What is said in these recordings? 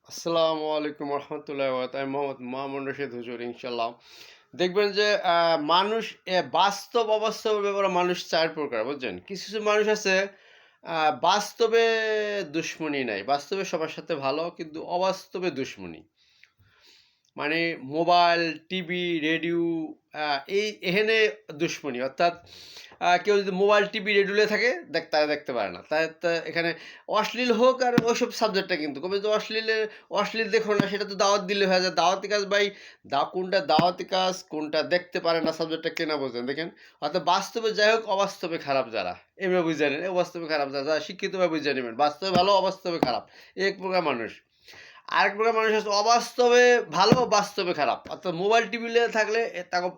আসসালামু আলাইকুম রহমতুল্লাহ আমি মোহাম্মদ মামুন রশিদ হুজুর ইনশাল্লাহ দেখবেন যে মানুষ বাস্তব অবাস্তবের ব্যাপারে মানুষ চার প্রকার বুঝছেন কিছু কিছু মানুষ আছে বাস্তবে দুশ্মনী নাই বাস্তবে সবার সাথে ভালো কিন্তু অবাস্তবে দুশ্মনী মানে মোবাইল, টিভি, রেডিও এই এখানে দুশ্মনী অর্থাৎ কেউ যদি মোবাইল, টিভি, রেডিওতে থাকে তারা দেখতে পারে না। তা এখানে অশ্লীল হোক আর ওইসব সাবজেক্টটা কিন্তু কবে যে অশ্লীল দেখো না সেটা তো দাওয়াত দিলে হয়ে যায়। দাওয়াতি কাজ ভাই কোনটা দাওয়াতি কাজ কোনটা দেখতে পারে না সাবজেক্টটা কে না বোঝেন দেখেন। অর্থাৎ বাস্তবে যাই হোক অবাস্তবে খারাপ যারা এভাবে বুঝে নেন অবাস্তবে খারাপ যারা শিক্ষিতভাবে বুঝে নেবেন বাস্তবে ভালো অবাস্তবে খারাপ এক প্রকার মানুষ। আরেক প্রকার মানুষ আছে অবাস্তবে ভালো বাস্তবে খারাপ অর্থাৎ মোবাইল টিভি থাকলে তাকে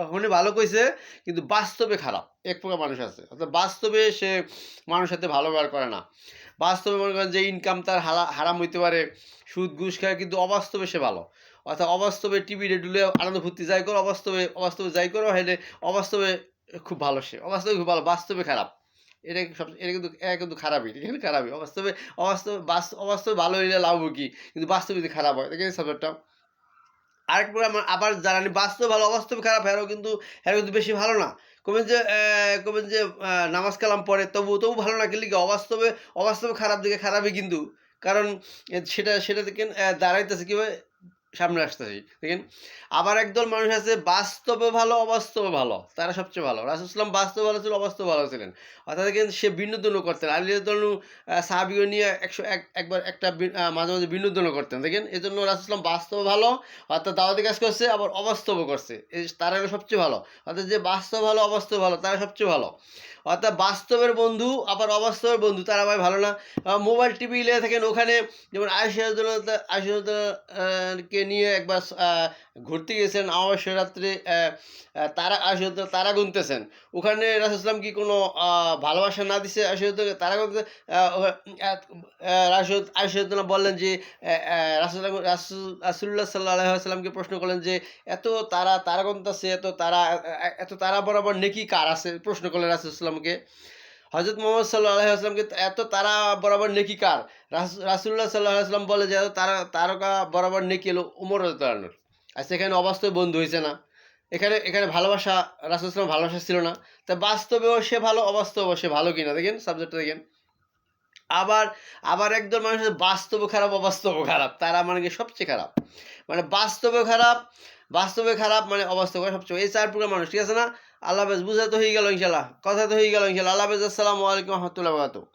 ওখানে ভালো কইছে কিন্তু বাস্তবে খারাপ এক প্রকার মানুষ আছে অর্থাৎ বাস্তবে সে মানুষের সাথে ভালো ব্যবহার করে না বাস্তবে মনে করেন যে ইনকাম তার হারাম হইতে পারে সুদ ঘুষ খায় কিন্তু অবাস্তবে সে ভালো অর্থাৎ অবাস্তবে টিভি রেডিওলে আনন্দ ফুর্তি যাই করো অবাস্তবে যাই করো হেলে অবাস্তবে খুব ভালো সে অবাস্তবে খুব ভালো বাস্তবে খারাপ এটা কিন্তু খারাপই এখানে খারাপই অবাস্তবে ভালো হইলে লাভ কি কিন্তু বাস্তবে যদি খারাপ হয় দেখেন সাবজেক্টটা আরেক প্রকার আবার যারা বাস্তব ভালো অবাস্তবে খারাপ হেরও কিন্তু বেশি ভালো না কবেন যে নামাজ কালাম পড়ে তবু ভালো না কিন্তু অবাস্তবে খারাপ দিকে খারাপই কিন্তু কারণ সেটা দেখেন দাঁড়াইতেছে কীভাবে সামনে আসতেছি দেখেন আবার একদল মানুষ আছে বাস্তবে ভালো অবাস্তবে ভালো তারা সবচেয়ে ভালো রাসূল সাল্লাল্লাহু আলাইহি ওয়াসাল্লাম বাস্তবে ভালো ছিল অবাস্তবে ভালো ছিলেন অর্থাৎ দেখেন সে বিনোদনও করতেন আলী রাদিয়াল্লাহু সাহাবীও নিয়ে একবার একটা মাঝে মাঝে বিনোদনও করতেন দেখেন এই জন্য রাসূল সাল্লাল্লাহু বাস্তবে ভালো অর্থাৎ দাওয়াতি কাজ করছে আবার অবাস্তবও করছে তারা হলো সবচেয়ে ভালো অর্থাৎ যে বাস্তব ভালো অবাস্তব ভালো তারা সবচেয়ে ভালো অর্থাৎ বাস্তবের বন্ধু আবার অবাস্তবের বন্ধু তারা ভাই ভালো না মোবাইল টিভি লেগে থাকেন ওখানে যেমন আয়েশাকে নিয়ে একবার ঘুরতে গেছেন অমাবস্যা রাত্রে তারা গুনতেছেন ওখানে রাসূল কি কোনো ভালোবাসা না দিছে তারা গুনতে আয়েশা বললেন যে রাসূলুল্লাহ সাল্লাল্লাহু আলাইহি ওয়াসাল্লামকে প্রশ্ন করলেন যে তারা গুনতেছে এত তারা বরাবর নেকি কার আছে প্রশ্ন করলেন রাসূলুল্লাহকে হযরত মুহাম্মদ সাল্লাল্লাহু আলাইহি ওয়াসাল্লামকে এত তারা বরাবর নেকি কার রাসূলুল্লাহ সাল্লাল্লাহু আলাইহি ওয়াসাল্লাম বলে যে এত তারকা বরাবর নেকি হলো উমর রাদিয়াল্লাহু আনহু আচ্ছা এখানে অবাস্তবে বন্ধু হয়েছে না এখানে ভালোবাসা রাসূল সাল্লাল্লাহু ভালোবাসা ছিল না তা বাস্তবেও সে ভালো অবাস্তবেও সে ভালো কিনা দেখেন সাবজেক্টটা দেখেন আবার আবার একদল মানুষ বাস্তবে খারাপ অবাস্তবে খারাপ তারা মানে কি সবচেয়ে খারাপ মানে বাস্তবে খারাপ মানে অবাস্তবে খারাপ সবচেয়ে এই চার প্রকার মানুষ ঠিক আছে না আল্লাহ হাফেজ বুঝা তো হয়ে গেল ইনশাল্লাহ কথা তো হয়ে গেল ইনশাল্লাহ আল্লাহ হাফেজ আসসালামু আলাইকুম রহমতুল্লাহ বারাকাতুহু